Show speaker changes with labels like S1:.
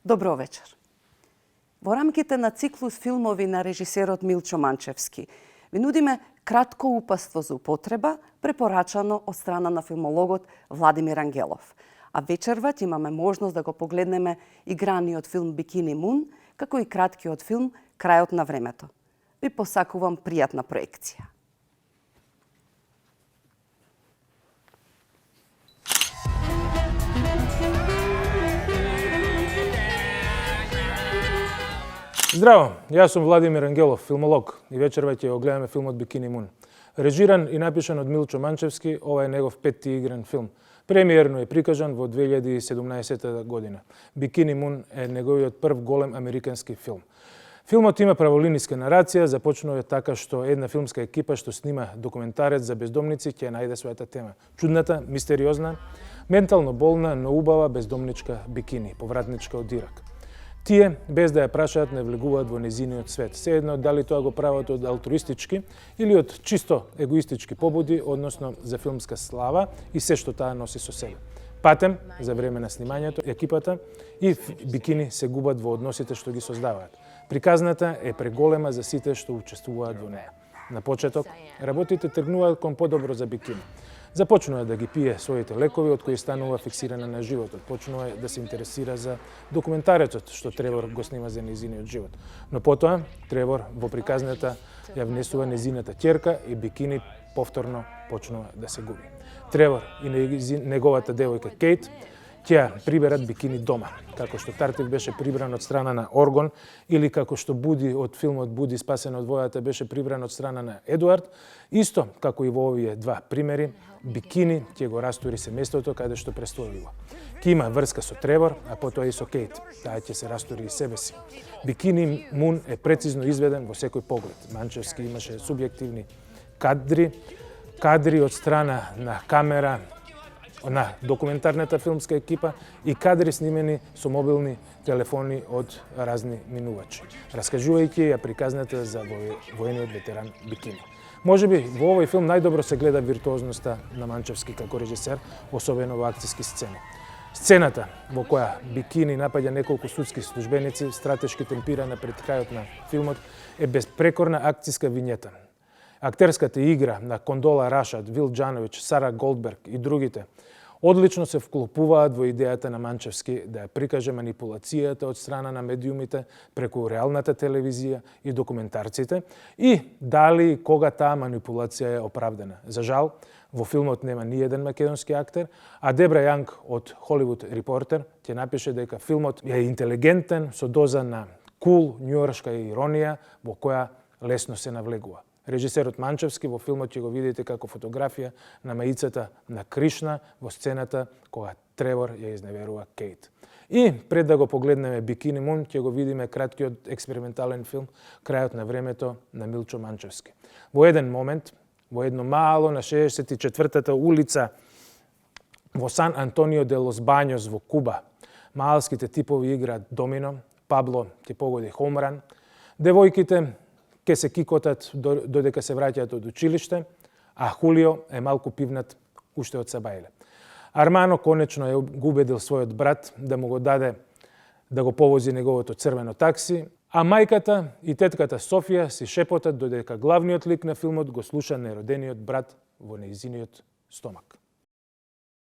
S1: Добро вечер. Во рамките на циклус филмови на режисерот Милчо Манчевски ви нудиме кратко упатство за употреба, препорачано од страна на филмологот Владимир Ангелов. А вечерват имаме можност да го погледнеме играниот филм Бикини Мун, како и краткиот филм Крајот на времето. Ви посакувам пријатна проекција.
S2: Здраво, јас сум Владимир Ангелов, филмолог, и вечерва ќе го гледаме филмот Бикини Мун. Режиран и напишан од Милчо Манчевски, ова е негов петти игран филм. Премиерно е прикажан во 2017 година. Бикини Мун е неговиот прв голем американски филм. Филмот има праволиниска нарација, започнува така што една филмска екипа што снима документарец за бездомници ќе најде својата тема. Чудната, мистериозна, ментално болна, но убава бездомничка Бикини, повратничка од Ирак. Тие, без да ја прашаат, не влегуваат во незиниот свет. Seедно дали тоа го прават од алтруистички или од чисто егоистички побуди, односно за филмска слава и се што таа носи со себе. Патем, за време на снимањето, екипата и Бикини се губат во односите што ги создаваат. Приказната е преголема за сите што учествуваат во неа. На почеток, работите тргнуваат кон подобро за Бикини. Започнува да ги пие своите лекови, од кои станува фиксирана на животот. Почнува да се интересира за документарецот што Тревор го снима за незиниот живот. Но потоа Тревор во приказната ја внесува незината ќерка и Бикини повторно почнува да се губи. Тревор и неговата девојка Кейт ќе ја приберат Бикини дома, како што Тартив беше прибран од страна на Оргон или како што Буди од филмот Буди спасен од војата беше прибран од страна на Едуард, исто како и во овие два примери, Бикини ќе го растури семејството каде што престојува. Ќе има врска со Тревор, а потоа и со Кейт. Таа ќе се растури и себе си. Бикини Мун е прецизно изведен во секој поглед. Манчевски имаше субјективни кадри од страна на камера, на документарната филмска екипа и кадри снимени со мобилни телефони од разни минувачи, раскажувајќи ја приказната за воениот ветеран Бикини. Можеби во овој филм најдобро се гледа виртуозноста на Манчевски како режисер, особено во акциски сцени. Сцената во која Бикини напаѓа неколку судски службеници, стратешки темпирана пред крајот на филмот, е безпрекорна акциска вињета. Актерската игра на Кондола Рашад, Вил Џановиќ, Сара Голдберг и другите одлично се вклопуваат во идејата на Манчевски да ја прикаже манипулацијата од страна на медиумите преку реалната телевизија и документарците и дали и кога таа манипулација е оправдана. За жал, во филмот нема ни еден македонски актер, а Дебра Јанг од Холивуд Репортер ќе напише дека филмот е интелигентен со доза на кул њујоршка иронија во која лесно се навлегува. Режисерот Манчевски во филмот ќе го видите како фотографија на маицата на Кришна во сцената кога Тревор ја изневерува Кейт. И пред да го погледнеме Бикини Мун, ќе го видиме краткиот експериментален филм Крајот на времето на Милчо Манчевски. Во еден момент, во едно мало на 64-та улица во Сан Антонио де Лос Банјос во Куба, малските типови играат домино, Пабло ќе погоди хомран, девојките ке се кикотат додека се враќаат од училиште, а Хулио е малку пивнат уште од Сабајле. Армано конечно е го убедил својот брат да му го даде да го повози неговото црвено такси, а мајката и тетката Софија си шепотат додека главниот лик на филмот го слуша неродениот брат во нејзиниот стомак.